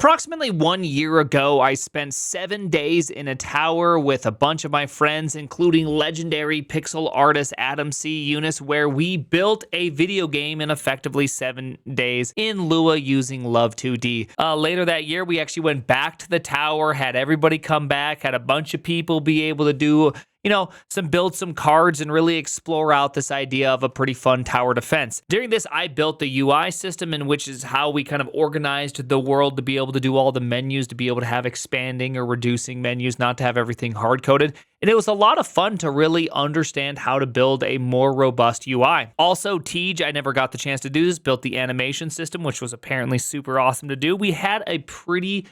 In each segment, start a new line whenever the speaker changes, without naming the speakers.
Approximately 1 year ago, I spent 7 days in a tower with a bunch of my friends, including legendary pixel artist Adam C. Eunice, where we built a video game in effectively 7 days in Lua using Love 2D. Later that year, we actually went back to the tower, had everybody come back, had a bunch of people be able to do build some cards and really explore out this idea of a pretty fun tower defense. During this, I built the UI system, in which is how we kind of organized the world to be able to do all the menus, to be able to have expanding or reducing menus, not to have everything hard-coded. And it was a lot of fun to really understand how to build a more robust UI. Also, Tej, I never got the chance to do this, built the animation system, which was apparently super awesome to do. We had a pretty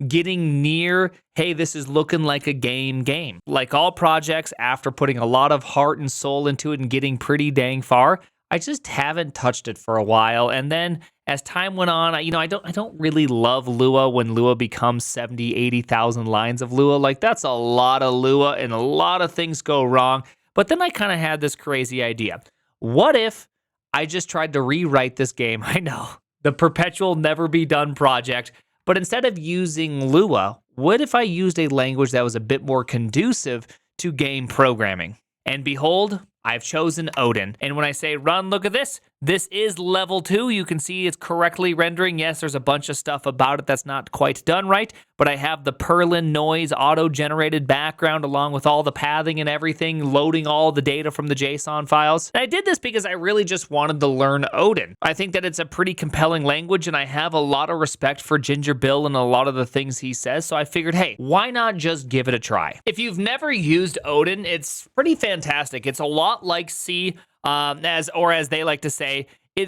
getting near, hey, this is looking like a game. Like all projects, after putting a lot of heart and soul into it and getting pretty dang far, I just haven't touched it for a while. And then as time went on, I don't really love Lua when Lua becomes 70, 80,000 lines of Lua. Like, that's a lot of Lua and a lot of things go wrong. But then I kind of had this crazy idea. What if I just tried to rewrite this game? I know, the perpetual never be done project. But instead of using Lua, what if I used a language that was a bit more conducive to game programming? And behold, I've chosen Odin. And when I say run, look at this. This is level 2. You can see it's correctly rendering. Yes, there's a bunch of stuff about it that's not quite done right, but I have the Perlin noise auto-generated background along with all the pathing and everything, loading all the data from the JSON files. And I did this because I really just wanted to learn Odin. I think that it's a pretty compelling language, and I have a lot of respect for Ginger Bill and a lot of the things he says, so I figured, hey, why not just give it a try? If you've never used Odin, it's pretty fantastic. It's a lot like C, as they like to say,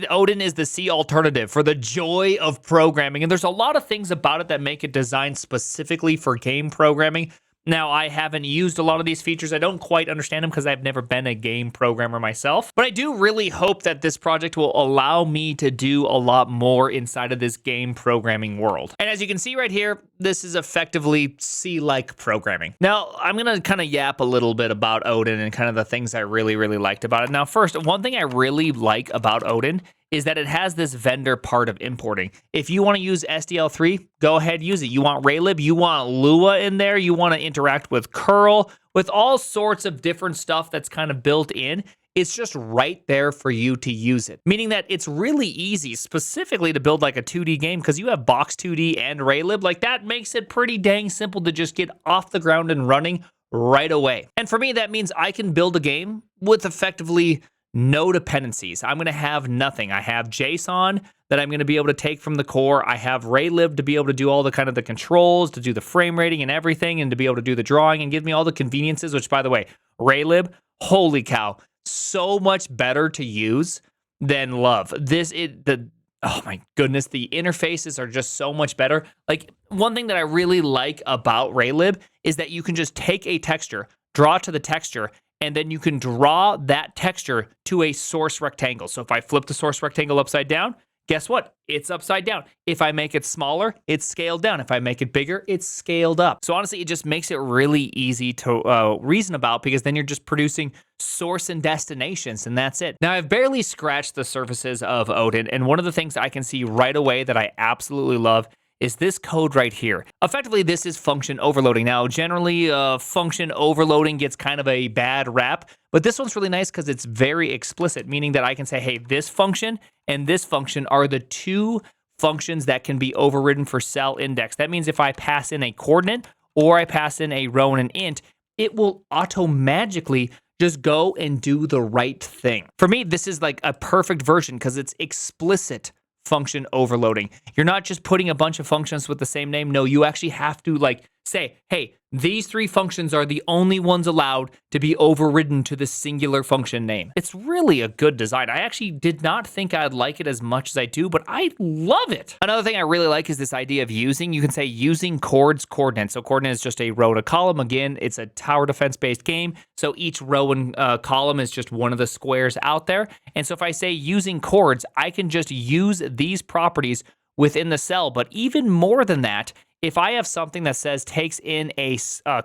Odin is the C alternative for the joy of programming. And there's a lot of things about it that make it designed specifically for game programming. Now, I haven't used a lot of these features. I don't quite understand them because I've never been a game programmer myself. But I do really hope that this project will allow me to do a lot more inside of this game programming world. And as you can see right here, this is effectively C-like programming. Now, I'm going to kind of yap a little bit about Odin and kind of the things I really, really liked about it. Now, first, one thing I really like about Odin is that it has this vendor part of importing. If you want to use SDL3, go ahead, use it. You want Raylib, you want Lua in there, you want to interact with curl, with all sorts of different stuff that's kind of built in. It's just right there for you to use it. Meaning that it's really easy specifically to build like a 2D game because you have Box 2D and Raylib. Like, that makes it pretty dang simple to just get off the ground and running right away. And for me, that means I can build a game with effectively no dependencies. I'm going to have nothing. I have JSON that I'm going to be able to take from the core. I have Raylib to be able to do all the kind of the controls, to do the frame rating and everything, and to be able to do the drawing and give me all the conveniences, which, by the way, Raylib, holy cow, so much better to use than Love. Oh my goodness, the interfaces are just so much better. Like, one thing that I really like about Raylib is that you can just take a texture, draw it to the texture, and then you can draw that texture to a source rectangle. So if I flip the source rectangle upside down, guess what? It's upside down. If I make it smaller, it's scaled down. If I make it bigger, it's scaled up. So honestly, it just makes it really easy to reason about, because then you're just producing source and destinations, and that's it. Now, I've barely scratched the surfaces of Odin, and one of the things I can see right away that I absolutely love is this code right here. Effectively, this is function overloading. Now, generally, function overloading gets kind of a bad rap, but this one's really nice because it's very explicit, meaning that I can say, hey, this function and this function are the two functions that can be overridden for cell index. That means if I pass in a coordinate or I pass in a row and an int, it will auto-magically just go and do the right thing. For me, this is like a perfect version because it's explicit function overloading. You're not just putting a bunch of functions with the same name. No, you actually have to say, hey, these three functions are the only ones allowed to be overridden to the singular function name. It's really a good design. I actually did not think I'd like it as much as I do, but I love it. Another thing I really like is this idea of you can say using chords coordinates. So coordinate is just a row to column. Again, it's a tower defense based game. So each row and column is just one of the squares out there. And so if I say using chords, I can just use these properties within the cell. But even more than that, if I have something that says takes in a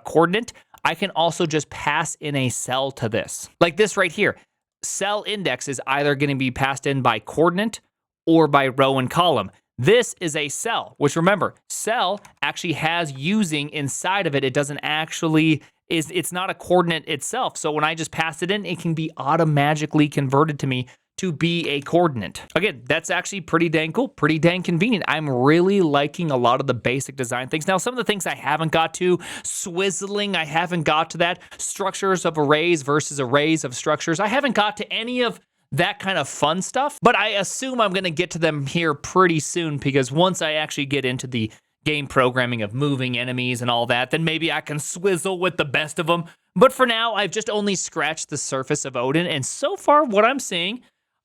coordinate, I can also just pass in a cell to this. Like this right here. Cell index is either going to be passed in by coordinate or by row and column. This is a cell, which remember, cell actually has using inside of it. It doesn't actually, it's not a coordinate itself. So when I just pass it in, it can be automatically converted to me to be a coordinate. Again, that's actually pretty dang cool, pretty dang convenient. I'm really liking a lot of the basic design things. Now, some of the things I haven't got to, swizzling, I haven't got to that. Structures of arrays versus arrays of structures. I haven't got to any of that kind of fun stuff, but I assume I'm gonna get to them here pretty soon, because once I actually get into the game programming of moving enemies and all that, then maybe I can swizzle with the best of them. But for now, I've just only scratched the surface of Odin, and so far what I'm seeing,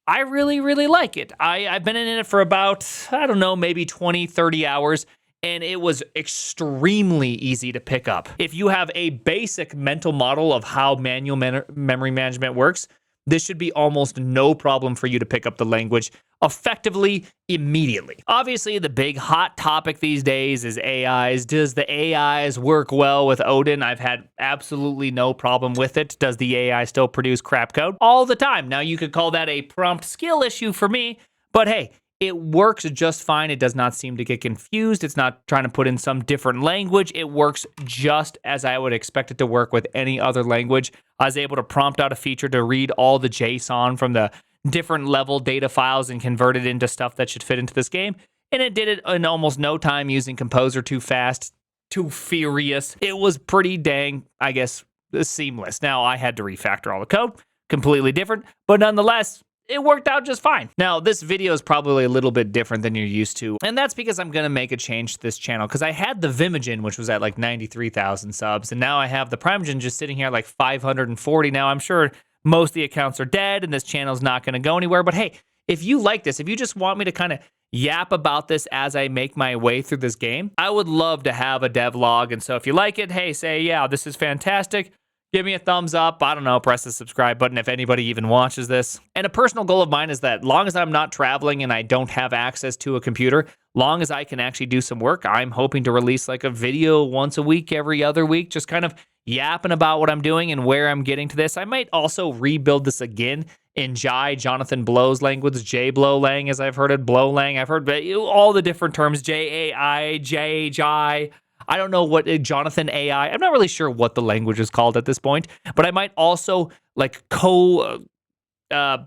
I really, really like it. I've been in it for about, I don't know, maybe 20, 30 hours, and it was extremely easy to pick up. If you have a basic mental model of how manual memory management works, this should be almost no problem for you to pick up the language effectively, immediately. Obviously, the big hot topic these days is AIs. Does the AIs work well with Odin? I've had absolutely no problem with it. Does the AI still produce crap code? All the time. Now, you could call that a prompt skill issue for me, but hey, it works just fine. It does not seem to get confused. It's not trying to put in some different language. It works just as I would expect it to work with any other language. I was able to prompt out a feature to read all the JSON from the different level data files and convert it into stuff that should fit into this game. And it did it in almost no time using Composer too fast, too furious. It was pretty dang, I guess, seamless. Now, I had to refactor all the code, completely different, but nonetheless, it worked out just fine. Now, this video is probably a little bit different than you're used to, and that's because I'm gonna make a change to this channel, because I had the Vimogen, which was at like 93,000 subs, and now I have the Primogen just sitting here at like 540. Now, I'm sure most of the accounts are dead, and this channel's not gonna go anywhere, but hey, if you like this, if you just want me to kind of yap about this as I make my way through this game, I would love to have a devlog, and so if you like it, hey, say, yeah, this is fantastic. Give me a thumbs up. I don't know, press the subscribe button if anybody even watches this. And a personal goal of mine is that long as I'm not traveling and I don't have access to a computer, long as I can actually do some work, I'm hoping to release like a video once a week, every other week, just kind of yapping about what I'm doing and where I'm getting to this. I might also rebuild this again in Jai, Jonathan Blow's language, J Blow Lang, as I've heard it, Blow Lang. I've heard all the different terms, Jai, Jai. I don't know what Jonathan AI. I'm not really sure what the language is called at this point, but I might also like linearly,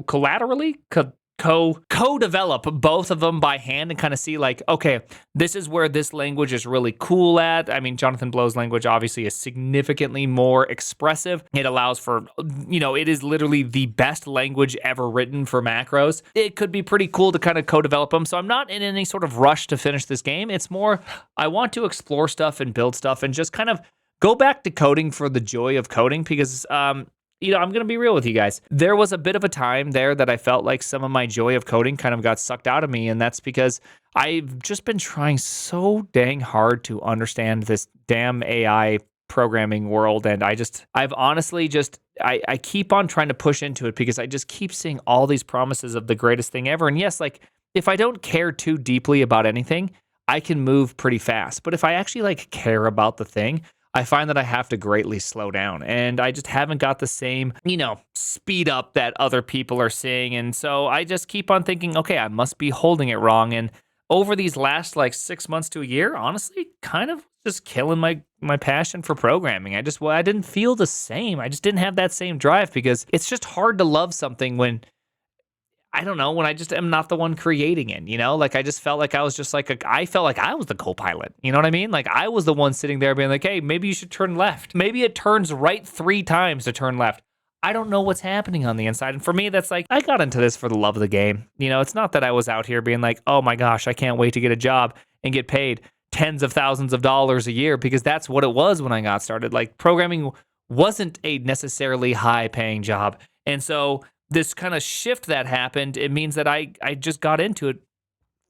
collaterally, co-develop both of them by hand and kind of see like, okay, this is where this language is really cool at. I mean, Jonathan Blow's language obviously is significantly more expressive. It allows for, it is literally the best language ever written for macros. It could be pretty cool to kind of co-develop them. So I'm not in any sort of rush to finish this game. It's more, I want to explore stuff and build stuff and just kind of go back to coding for the joy of coding, because I'm going to be real with you guys. There was a bit of a time there that I felt like some of my joy of coding kind of got sucked out of me, and that's because I've just been trying so dang hard to understand this damn AI programming world, and I've honestly I keep on trying to push into it because I just keep seeing all these promises of the greatest thing ever. And yes, like, if I don't care too deeply about anything, I can move pretty fast. But if I actually like care about the thing, I find that I have to greatly slow down, and I just haven't got the same, speed up that other people are seeing. And so I just keep on thinking, okay, I must be holding it wrong. And over these last like 6 months to a year, honestly, kind of just killing my passion for programming. I didn't feel the same. I just didn't have that same drive, because it's just hard to love something when I don't know, when I just am not the one creating it, Like, I just felt like I was just like, I felt like I was the co-pilot, you know what I mean? Like, I was the one sitting there being like, hey, maybe you should turn left. Maybe it turns right 3 times to turn left. I don't know what's happening on the inside. And for me, that's like, I got into this for the love of the game. It's not that I was out here being like, oh my gosh, I can't wait to get a job and get paid tens of thousands of dollars a year, because that's what it was when I got started. Like, programming wasn't a necessarily high paying job. And so this kind of shift that happened, it means that I just got into it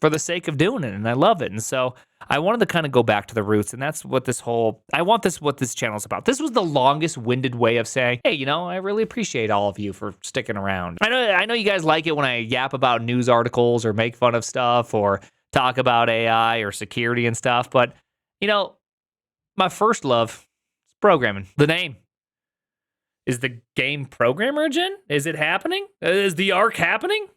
for the sake of doing it, and I love it. And so I wanted to kind of go back to the roots, and that's what what this channel is about. This was the longest winded way of saying, hey, I really appreciate all of you for sticking around. I know you guys like it when I yap about news articles or make fun of stuff or talk about AI or security and stuff, but my first love is programming. The name. Is the game Programmer Gen? Is it happening? Is the arc happening?